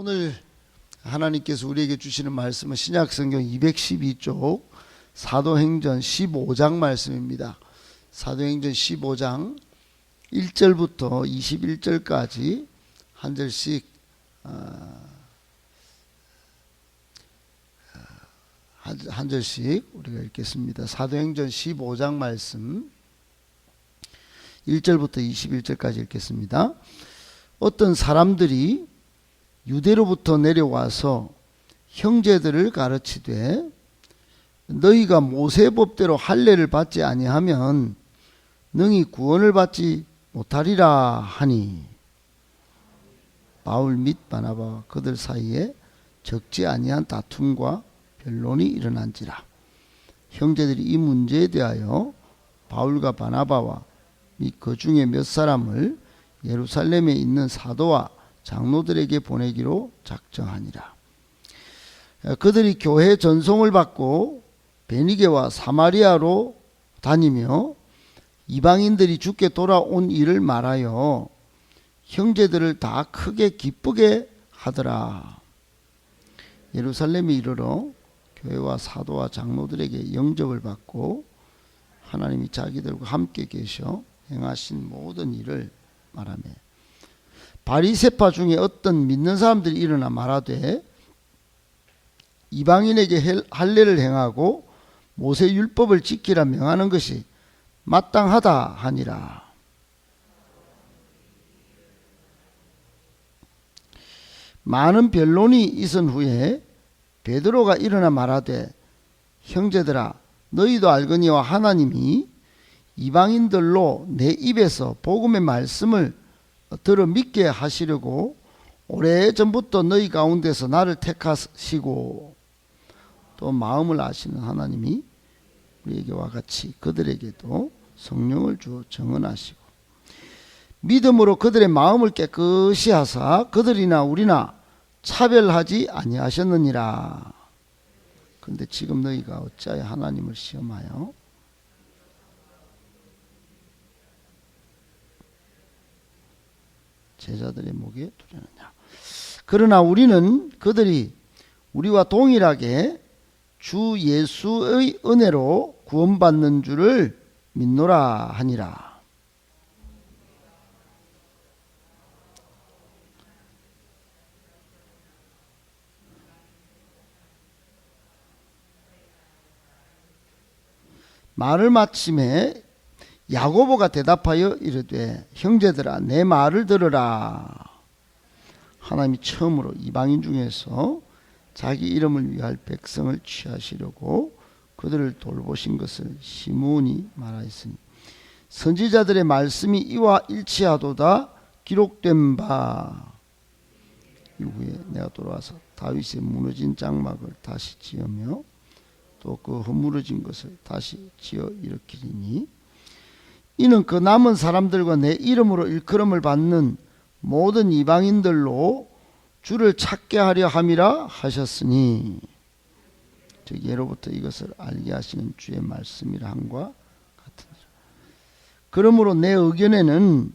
오늘 하나님께서 우리에게 주시는 말씀은 신약성경 212쪽 사도행전 15장 말씀입니다. 사도행전 15장 1절부터 21절까지 한 절씩 한 절씩 우리가 읽겠습니다. 사도행전 15장 말씀 1절부터 21절까지 읽겠습니다. 어떤 사람들이 유대로부터 내려와서 형제들을 가르치되 너희가 모세법대로 할례를 받지 아니하면 능히 구원을 받지 못하리라 하니 바울 및 바나바와 그들 사이에 적지 아니한 다툼과 변론이 일어난지라. 형제들이 이 문제에 대하여 바울과 바나바와 및 그 중에 몇 사람을 예루살렘에 있는 사도와 장로들에게 보내기로 작정하니라. 그들이 교회 전송을 받고 베니게와 사마리아로 다니며 이방인들이 주께 돌아온 일을 말하여 형제들을 다 크게 기쁘게 하더라. 예루살렘에 이르러 교회와 사도와 장로들에게 영접을 받고 하나님이 자기들과 함께 계셔 행하신 모든 일을 말하며 바리새파 중에 어떤 믿는 사람들이 일어나 말하되 이방인에게 할례를 행하고 모세 율법을 지키라 명하는 것이 마땅하다 하니라. 많은 변론이 있은 후에 베드로가 일어나 말하되 형제들아 너희도 알거니와 하나님이 이방인들로 내 입에서 복음의 말씀을 들어 믿게 하시려고 오래전부터 너희 가운데서 나를 택하시고 또 마음을 아시는 하나님이 우리에게와 같이 그들에게도 성령을 주어 정언하시고 믿음으로 그들의 마음을 깨끗이 하사 그들이나 우리나 차별하지 아니하셨느니라. 그런데 지금 너희가 어찌하여 하나님을 시험하여 제자들의 목에 두려느냐. 그러나 우리는 그들이 우리와 동일하게 주 예수의 은혜로 구원받는 줄을 믿노라 하니라. 말을 마침에 야고보가 대답하여 이르되 형제들아 내 말을 들으라. 하나님이 처음으로 이방인 중에서 자기 이름을 위할 백성을 취하시려고 그들을 돌보신 것을 시므온이 말하였으니 선지자들의 말씀이 이와 일치하도다 기록된 바 이후에 내가 돌아와서 다윗의 무너진 장막을 다시 지으며 또 그 허물어진 것을 다시 지어 일으키리니 이는 그 남은 사람들과 내 이름으로 일컬음을 받는 모든 이방인들로 주를 찾게 하려 함이라 하셨으니 즉 예로부터 이것을 알게 하시는 주의 말씀이라 함과 같으니라. 그러므로 내 의견에는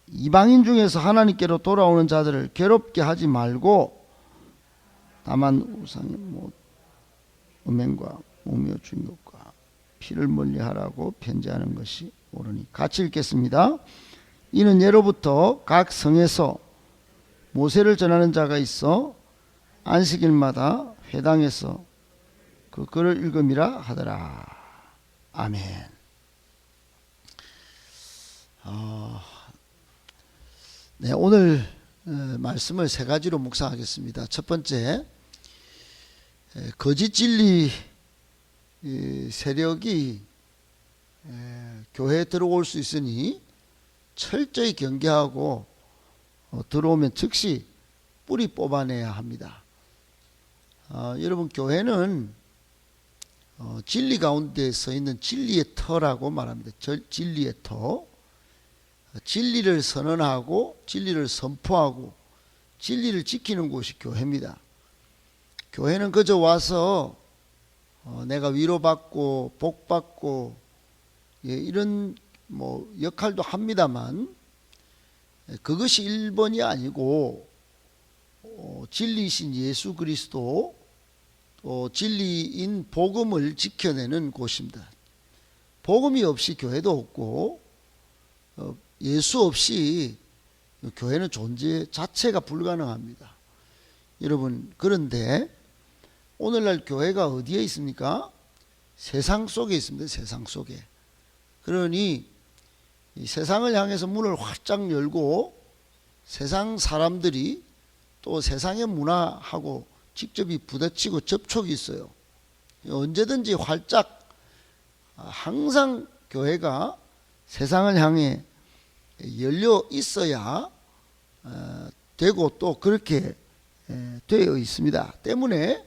이방인 중에서 하나님께로 돌아오는 자들을 괴롭게 하지 말고 다만 우상의 음행과 우며 중욕과 피를 멀리하라고 편지하는 것이 옳으니. 같이 읽겠습니다. 이는 예로부터 각 성에서 모세를 전하는 자가 있어 안식일마다 회당에서 그 글을 읽음이라 하더라. 아멘. 네, 오늘 말씀을 세 가지로 묵상하겠습니다. 첫 번째, 거짓 진리 세력이 교회에 들어올 수 있으니 철저히 경계하고 들어오면 즉시 뿌리 뽑아내야 합니다. 여러분 교회는 진리 가운데 서 있는 진리의 터라고 말합니다. 진리의 터. 진리를 선언하고 진리를 선포하고 진리를 지키는 곳이 교회입니다. 교회는 그저 와서 내가 위로받고 복받고 이런 역할도 합니다만 그것이 1번이 아니고 진리이신 예수 그리스도 또 진리인 복음을 지켜내는 곳입니다. 복음이 없이 교회도 없고 예수 없이 교회는 존재 자체가 불가능합니다. 여러분, 그런데 오늘날 교회가 어디에 있습니까? 세상 속에 있습니다. 세상 속에. 그러니 이 세상을 향해서 문을 활짝 열고 세상 사람들이 또 세상의 문화하고 직접 부딪히고 접촉이 있어요. 언제든지 활짝 항상 교회가 세상을 향해 열려 있어야 되고 또 그렇게 되어 있습니다. 때문에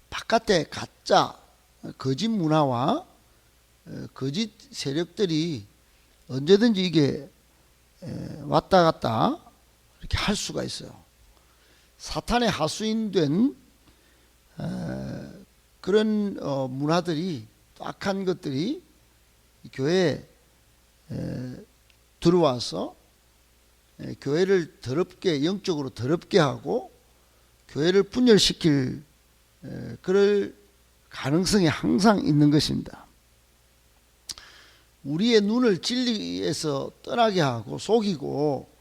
바깥에 가짜 거짓 문화와 거짓 세력들이 언제든지 이게 왔다 갔다 이렇게 할 수가 있어요. 사탄의 하수인된 그런 문화들이 악한 것들이 교회에 들어와서 교회를 더럽게 영적으로 더럽게 하고 교회를 분열시킬 그럴 가능성이 항상 있는 것입니다. 우리의 눈을 진리에서 떠나게 하고 속이고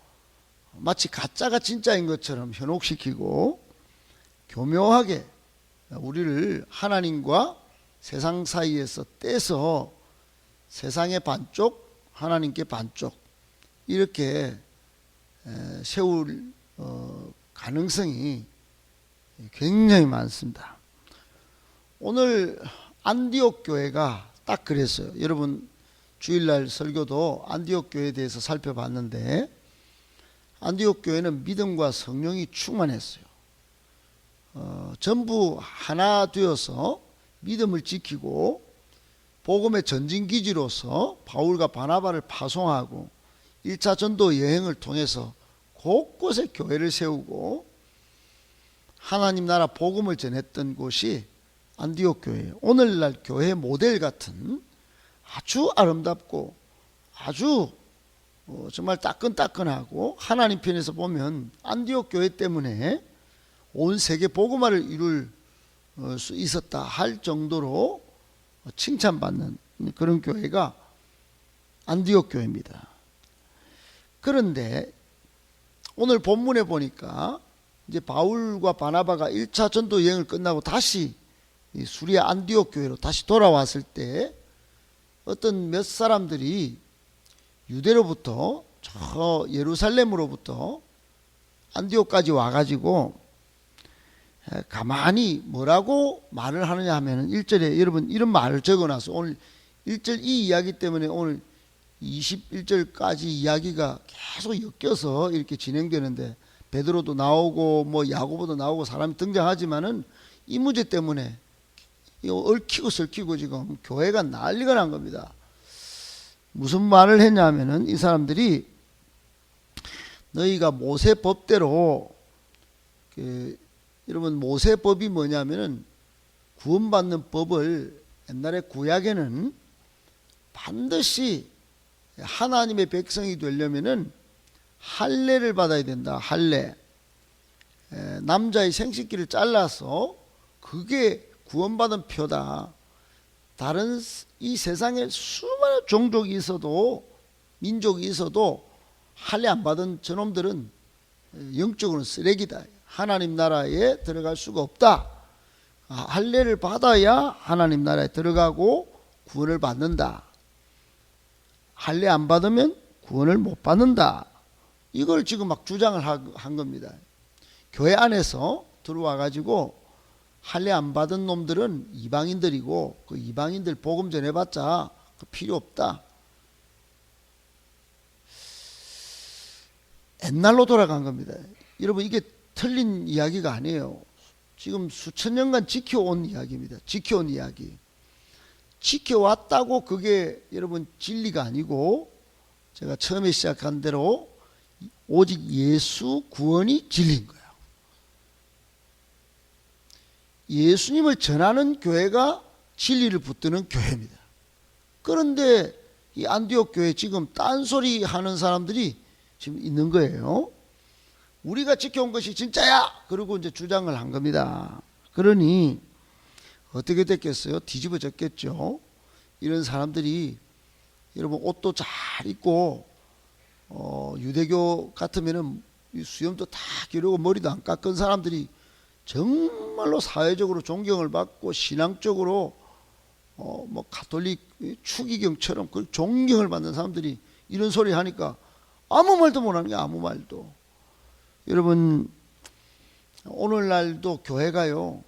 마치 가짜가 진짜인 것처럼 현혹시키고 교묘하게 우리를 하나님과 세상 사이에서 떼서 세상의 반쪽 하나님께 반쪽 이렇게 세울 가능성이 굉장히 많습니다. 오늘 안디옥 교회가 딱 그랬어요. 여러분 주일날 설교도 안디옥 교회에 대해서 살펴봤는데 안디옥 교회는 믿음과 성령이 충만했어요. 전부 하나 되어서 믿음을 지키고 복음의 전진기지로서 바울과 바나바를 파송하고 1차 전도 여행을 통해서 곳곳에 교회를 세우고 하나님 나라 복음을 전했던 곳이 안디옥 교회예요. 오늘날 교회 모델 같은 아주 아름답고 아주 정말 따끈따끈하고 하나님 편에서 보면 안디옥 교회 때문에 온 세계 복음화를 이룰 수 있었다 할 정도로 칭찬받는 그런 교회가 안디옥 교회입니다. 그런데 오늘 본문에 보니까 이제 바울과 바나바가 1차 전도 여행을 끝나고 다시 수리아 안디옥 교회로 다시 돌아왔을 때 어떤 몇 사람들이 유대로부터 저 예루살렘으로부터 안디옥까지 와가지고 가만히 뭐라고 말을 하느냐 하면은 1절에 여러분 이런 말을 적어놔서 오늘 1절 이 이야기 때문에 오늘 21절까지 이야기가 계속 엮여서 이렇게 진행되는데 베드로도 나오고 뭐 야고보도 나오고 사람이 등장하지만은 이 문제 때문에 얽히고 설키고 지금 교회가 난리가 난 겁니다. 무슨 말을 했냐면은 이 사람들이 너희가 모세 법대로 여러분 모세 법이 뭐냐면은 구원받는 법을 옛날에 구약에는 반드시 하나님의 백성이 되려면은 할례를 받아야 된다. 할례. 남자의 생식기를 잘라서 그게 구원받은 표다. 다른 이 세상에 수많은 종족이 있어도 민족이 있어도 할례 안 받은 저놈들은 영적으로는 쓰레기다. 하나님 나라에 들어갈 수가 없다. 할례를 받아야 하나님 나라에 들어가고 구원을 받는다. 할례 안 받으면 구원을 못 받는다. 이걸 지금 막 주장을 한 겁니다. 교회 안에서 들어와 가지고 할례 안 받은 놈들은 이방인들이고 그 이방인들 복음 전해봤자 필요 없다. 옛날로 돌아간 겁니다. 여러분 이게 틀린 이야기가 아니에요. 지금 수천 년간 지켜온 이야기입니다. 지켜온 이야기. 지켜왔다고 그게 여러분 진리가 아니고 제가 처음에 시작한 대로 오직 예수 구원이 진리인 거예요. 예수님을 전하는 교회가 진리를 붙드는 교회입니다. 그런데 이 안디옥 교회 지금 딴소리 하는 사람들이 지금 있는 거예요. 우리가 지켜온 것이 진짜야. 그리고 이제 주장을 한 겁니다. 그러니 어떻게 됐겠어요? 뒤집어졌겠죠. 이런 사람들이 여러분 옷도 잘 입고 유대교 같으면은 수염도 다 기르고 머리도 안 깎은 사람들이 정말로 사회적으로 존경을 받고 신앙적으로 뭐 가톨릭 추기경처럼 그 존경을 받는 사람들이 이런 소리 하니까 아무 말도 못하는 게 아무 말도. 여러분 오늘날도 교회가요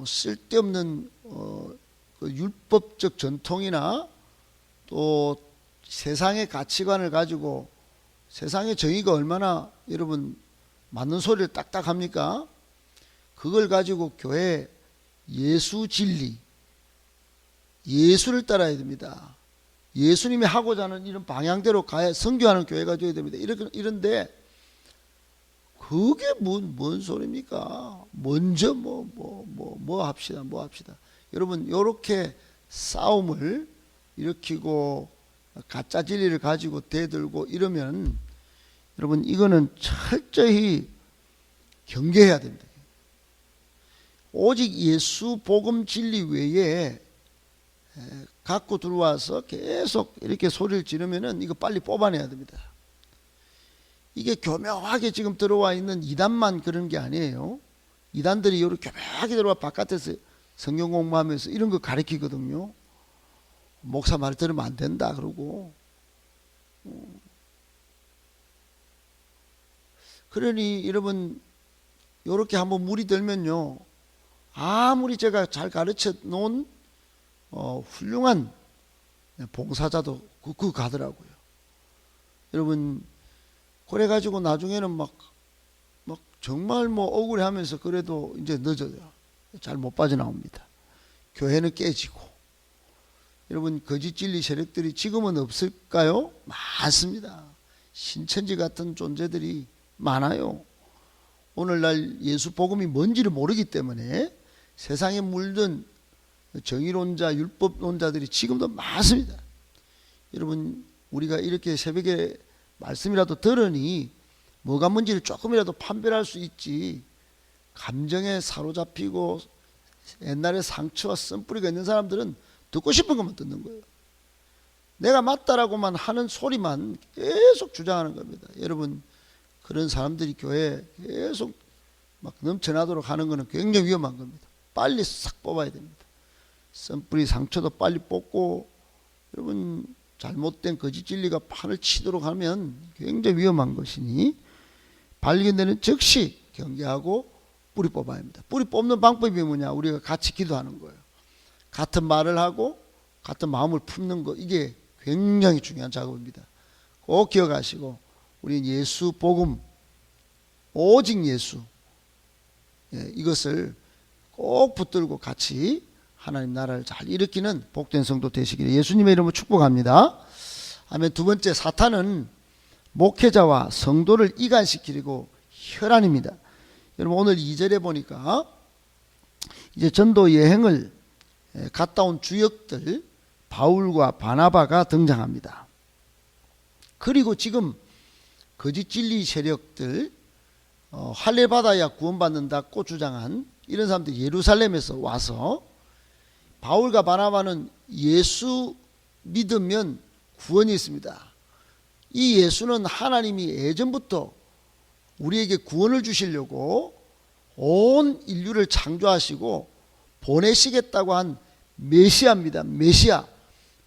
쓸데없는 그 율법적 전통이나 또 세상의 가치관을 가지고 세상의 정의가 얼마나 여러분 맞는 소리를 딱딱 합니까? 그걸 가지고 교회 예수 진리 예수를 따라야 됩니다. 예수님이 하고자 하는 이런 방향대로 가야 선교하는 교회가 되어야 됩니다. 이런데 그게 뭔 소리입니까? 먼저 뭐 합시다. 여러분 이렇게 싸움을 일으키고 가짜 진리를 가지고 대들고 이러면 여러분 이거는 철저히 경계해야 됩니다. 오직 예수 복음 진리 외에 갖고 들어와서 계속 이렇게 소리를 지르면은 이거 빨리 뽑아내야 됩니다. 이게 교묘하게 지금 들어와 있는 이단만 그런 게 아니에요. 이단들이 이렇게 교묘하게 들어와 바깥에서 성경 공부하면서 이런 거 가르치거든요. 목사 말 들으면 안 된다 그러고. 그러니 여러분 이렇게 한번 물이 들면요 아무리 제가 잘 가르쳐 놓은 훌륭한 봉사자도 그 가더라고요. 여러분 그래가지고 나중에는 막 정말 뭐 억울해하면서 그래도 이제 늦어요. 잘 못 빠져나옵니다. 교회는 깨지고. 여러분 거짓 진리 세력들이 지금은 없을까요? 많습니다. 신천지 같은 존재들이 많아요. 오늘날 예수 복음이 뭔지를 모르기 때문에 세상에 물든 정의론자 율법론자들이 지금도 많습니다. 여러분 우리가 이렇게 새벽에 말씀이라도 들으니 뭐가 뭔지를 조금이라도 판별할 수 있지, 감정에 사로잡히고 옛날에 상처와 쓴뿌리가 있는 사람들은 듣고 싶은 것만 듣는 거예요. 내가 맞다라고만 하는 소리만 계속 주장하는 겁니다. 여러분 그런 사람들이 교회에 계속 막 넘쳐나도록 하는 것은 굉장히 위험한 겁니다. 빨리 싹 뽑아야 됩니다. 쓴뿌리 상처도 빨리 뽑고, 여러분 잘못된 거짓 진리가 판을 치도록 하면 굉장히 위험한 것이니 발견되는 즉시 경계하고 뿌리 뽑아야 합니다. 뿌리 뽑는 방법이 뭐냐? 우리가 같이 기도하는 거예요. 같은 말을 하고 같은 마음을 품는 거, 이게 굉장히 중요한 작업입니다. 꼭 기억하시고 우리는 예수 복음, 오직 예수, 이것을 꼭 붙들고 같이 하나님 나라를 잘 일으키는 복된 성도 되시기를 예수님의 이름으로 축복합니다. 아멘. 두 번째, 사탄은 목회자와 성도를 이간시키려고 혈안입니다. 여러분 오늘 2절에 보니까 이제 전도 여행을 갔다 온 주역들 바울과 바나바가 등장합니다. 그리고 지금 거짓 진리 세력들 할례 받아야 구원받는다고 주장한 이런 사람들이 예루살렘에서 와서 바울과 바나바는 예수 믿으면 구원이 있습니다. 이 예수는 하나님이 예전부터 우리에게 구원을 주시려고 온 인류를 창조하시고 보내시겠다고 한 메시아입니다. 메시아.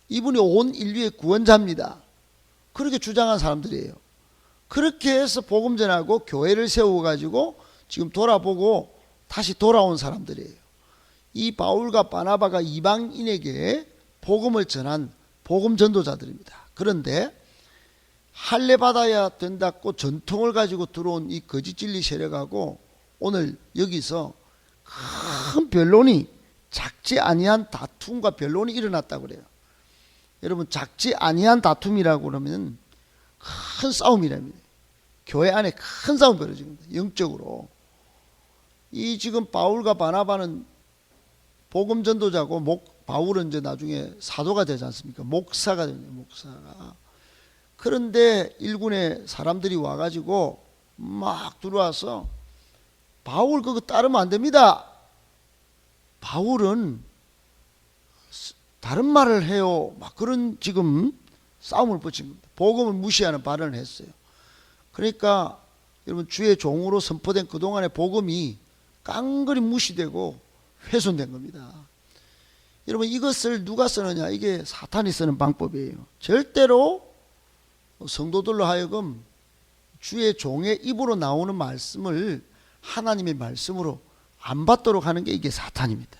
이분이 온 인류의 구원자입니다. 그렇게 주장한 사람들이에요. 그렇게 해서 복음 전하고 교회를 세워가지고 지금 돌아보고 다시 돌아온 사람들이에요. 이 바울과 바나바가 이방인에게 복음을 전한 복음 전도자들입니다. 그런데 할례 받아야 된다고 전통을 가지고 들어온 이 거짓 진리 세력하고 오늘 여기서 큰 변론이, 작지 아니한 다툼과 변론이 일어났다고 그래요. 여러분 작지 아니한 다툼이라고 그러면 큰 싸움이랍니다. 교회 안에 큰 싸움이 벌어집니다. 영적으로. 이 지금 바울과 바나바는 복음 전도자고 바울은 이제 나중에 사도가 되지 않습니까? 목사가 됩니다. 목사가. 그런데 일군의 사람들이 와가지고 막 들어와서 바울 그거 따르면 안 됩니다. 바울은 다른 말을 해요. 막 그런 지금 싸움을 붙인 겁니다. 복음을 무시하는 발언을 했어요. 그러니까 여러분 주의 종으로 선포된 그동안의 복음이 깡그리 무시되고 훼손된 겁니다. 여러분 이것을 누가 쓰느냐? 이게 사탄이 쓰는 방법이에요. 절대로 성도들로 하여금 주의 종의 입으로 나오는 말씀을 하나님의 말씀으로 안 받도록 하는 게 이게 사탄입니다.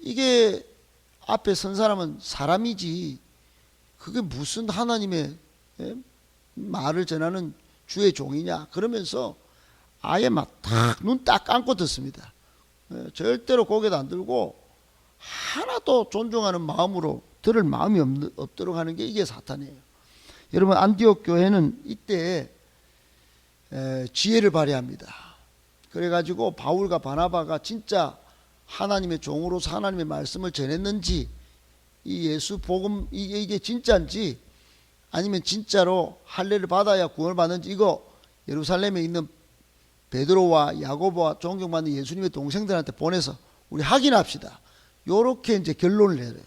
이게 앞에 선 사람은 사람이지 그게 무슨 하나님의 말을 전하는 주의 종이냐 그러면서 아예 막 눈 딱 감고 듣습니다. 절대로 고개도 안 들고 하나도 존중하는 마음으로 들을 마음이 없도록 하는 게 이게 사탄이에요. 여러분 안디옥 교회는 이때 지혜를 발휘합니다. 그래가지고 바울과 바나바가 진짜 하나님의 종으로서 하나님의 말씀을 전했는지 이 예수 복음 이게 진짜인지 아니면 진짜로 할례를 받아야 구원을 받는지 이거 예루살렘에 있는 베드로와 야고보와 존경받는 예수님의 동생들한테 보내서 우리 확인합시다. 요렇게 이제 결론을 내려요.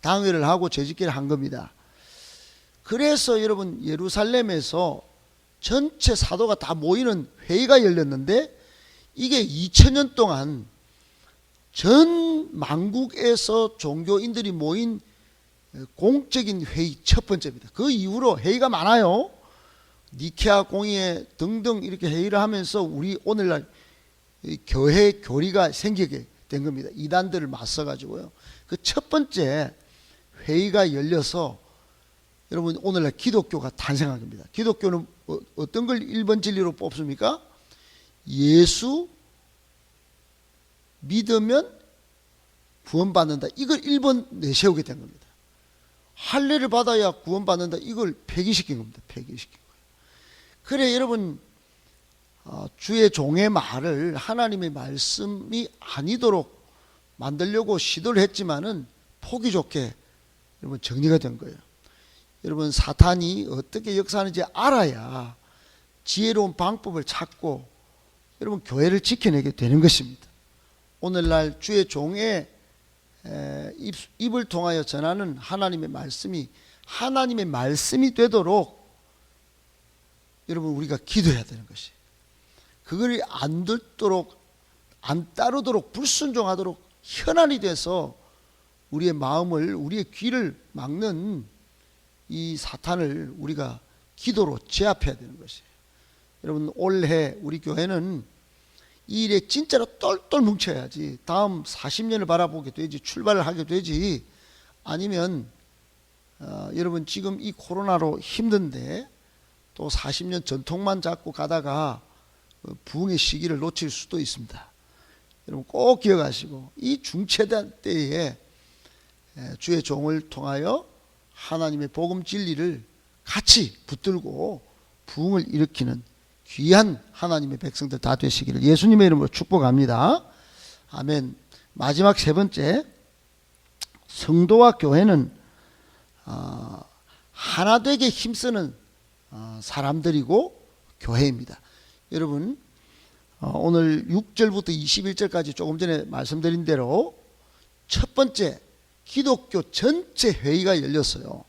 당회를 하고 재직기를 한 겁니다. 그래서 여러분 예루살렘에서 전체 사도가 다 모이는 회의가 열렸는데 이게 2000년 동안 전 만국에서 종교인들이 모인 공적인 회의 첫 번째입니다. 그 이후로 회의가 많아요. 니케아 공의회 등등 이렇게 회의를 하면서 우리 오늘날 교회 교리가 생기게 된 겁니다. 이단들을 맞서 가지고요. 그 첫 번째 회의가 열려서 여러분 오늘날 기독교가 탄생한 겁니다. 기독교는 어떤 걸 1번 진리로 뽑습니까? 예수 믿으면 구원받는다. 이걸 1번 내세우게 된 겁니다. 할례를 받아야 구원받는다. 이걸 폐기시킨 겁니다. 폐기시킨 거예요. 그래 여러분 주의 종의 말을 하나님의 말씀이 아니도록 만들려고 시도를 했지만은 포기 좋게 여러분 정리가 된 거예요. 여러분 사탄이 어떻게 역사하는지 알아야 지혜로운 방법을 찾고 여러분 교회를 지켜내게 되는 것입니다. 오늘날 주의 종의 입을 통하여 전하는 하나님의 말씀이 하나님의 말씀이 되도록 여러분 우리가 기도해야 되는 것이 그걸 안 듣도록 안 따르도록 불순종하도록 현안이 돼서 우리의 마음을 우리의 귀를 막는 이 사탄을 우리가 기도로 제압해야 되는 것이에요. 여러분 올해 우리 교회는 이 일에 진짜로 똘똘 뭉쳐야지 다음 40년을 바라보게 되지 출발을 하게 되지 아니면 여러분 지금 이 코로나로 힘든데 또 40년 전통만 잡고 가다가 부흥의 시기를 놓칠 수도 있습니다. 여러분 꼭 기억하시고 이 중체대 때에 주의 종을 통하여 하나님의 복음 진리를 같이 붙들고 부흥을 일으키는 귀한 하나님의 백성들 다 되시기를 예수님의 이름으로 축복합니다. 아멘. 마지막 세 번째 성도와 교회는 하나 되게 힘쓰는 사람들이고 교회입니다. 여러분 오늘 6절부터 21절까지 조금 전에 말씀드린 대로 첫 번째 기독교 전체 회의가 열렸어요.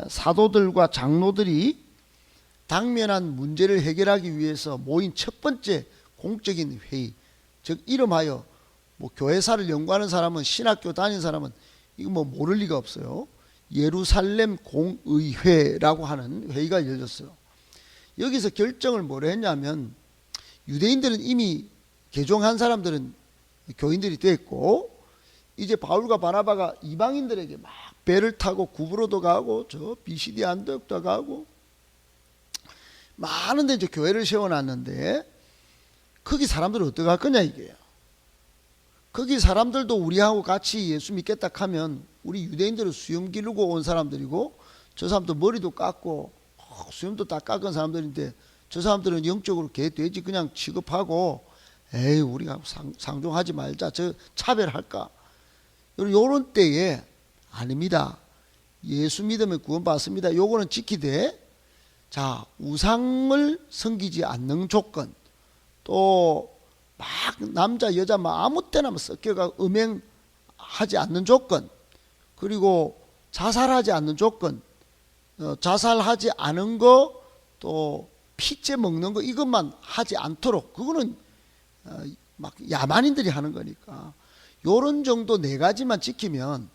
사도들과 장로들이 당면한 문제를 해결하기 위해서 모인 첫 번째 공적인 회의, 즉 이름하여 뭐 교회사를 연구하는 사람은 신학교 다닌 사람은 이거 뭐 모를 리가 없어요. 예루살렘 공의회라고 하는 회의가 열렸어요. 여기서 결정을 뭐로 했냐면 유대인들은 이미 개종한 사람들은 교인들이 됐고 이제 바울과 바나바가 이방인들에게 막 배를 타고 구브로도 가고 저 비시디 안디옥도 가고 많은 데 이제 교회를 세워놨는데 거기 사람들은 어떻게 할 거냐 이게요. 거기 사람들도 우리하고 같이 예수 믿겠다 하면 우리 유대인들은 수염 기르고 온 사람들이고 저 사람도 머리도 깎고 수염도 다 깎은 사람들인데 저 사람들은 영적으로 개 돼지 그냥 취급하고 에이 우리가 상종하지 말자 저 차별할까 요런 때에 아닙니다. 예수 믿으면 구원받습니다. 요거는 지키되 자, 우상을 섬기지 않는 조건, 또 막 남자 여자 막 아무 때나 막 섞여가 음행하지 않는 조건, 그리고 자살하지 않는 조건, 자살하지 않은 거, 또 피째 먹는 거, 이것만 하지 않도록, 그거는 막 야만인들이 하는 거니까 요런 정도 네 가지만 지키면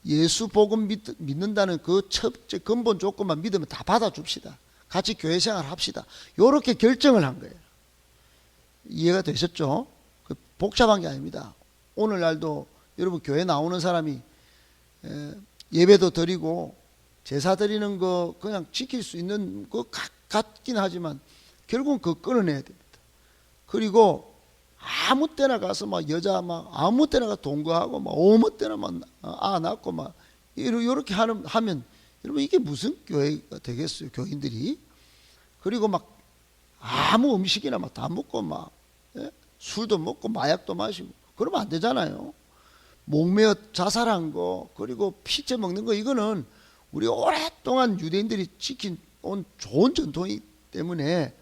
예수 복음 믿는다는 그 첫째 근본 조건만 믿으면 다 받아줍시다. 같이 교회 생활 합시다. 요렇게 결정을 한 거예요. 이해가 되셨죠? 복잡한 게 아닙니다. 오늘날도 여러분 교회 나오는 사람이 예배도 드리고 제사 드리는 거 그냥 지킬 수 있는 거 같긴 하지만 결국은 그거 끊어내야 됩니다. 그리고 아무 때나 가서 막 여자 막 아무 때나 가서 동거하고 막 아무 때나 막 낳고 막 이렇게 하면 여러분 이게 무슨 교회가 되겠어요, 교인들이? 그리고 막 아무 음식이나 막 다 먹고 막 술도 먹고 마약도 마시고 그러면 안 되잖아요. 목매어 자살한 거, 그리고 피째 먹는 거, 이거는 우리 오랫동안 유대인들이 지킨 온 좋은 전통이기 때문에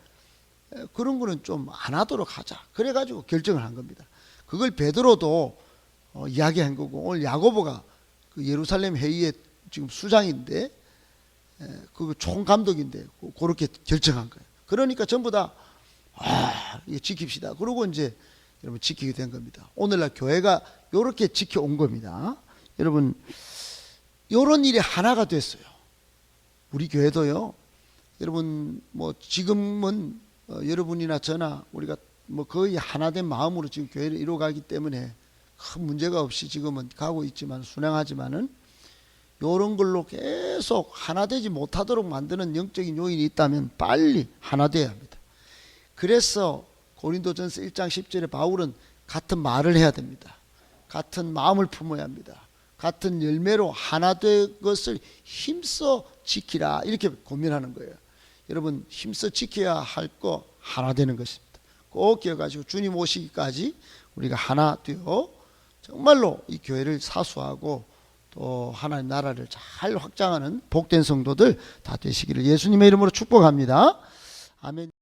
그런 거는 좀 안 하도록 하자. 그래가지고 결정을 한 겁니다. 그걸 베드로도 이야기한 거고, 오늘 야고보가 그 예루살렘 회의의 지금 수장인데, 그 총감독인데 그렇게 결정한 거예요. 그러니까 전부 다 이거 지킵시다. 그러고 이제 여러분 지키게 된 겁니다. 오늘날 교회가 이렇게 지켜온 겁니다. 여러분 이런 일이 하나가 됐어요. 우리 교회도요. 여러분 뭐 지금은 여러분이나 저나 우리가 뭐 거의 하나된 마음으로 지금 교회를 이루어가기 때문에 큰 문제가 없이 지금은 가고 있지만 순행하지만은 이런 걸로 계속 하나 되지 못하도록 만드는 영적인 요인이 있다면 빨리 하나 되어야 합니다. 그래서 고린도전서 1장 10절에 바울은 같은 말을 해야 됩니다. 같은 마음을 품어야 합니다. 같은 열매로 하나 될 것을 힘써 지키라, 이렇게 고민하는 거예요. 여러분 힘써 지켜야 할 거 하나 되는 것입니다. 꼭 기억하시고 주님 오시기까지 우리가 하나 되어 정말로 이 교회를 사수하고 또 하나님 나라를 잘 확장하는 복된 성도들 다 되시기를 예수님의 이름으로 축복합니다. 아멘.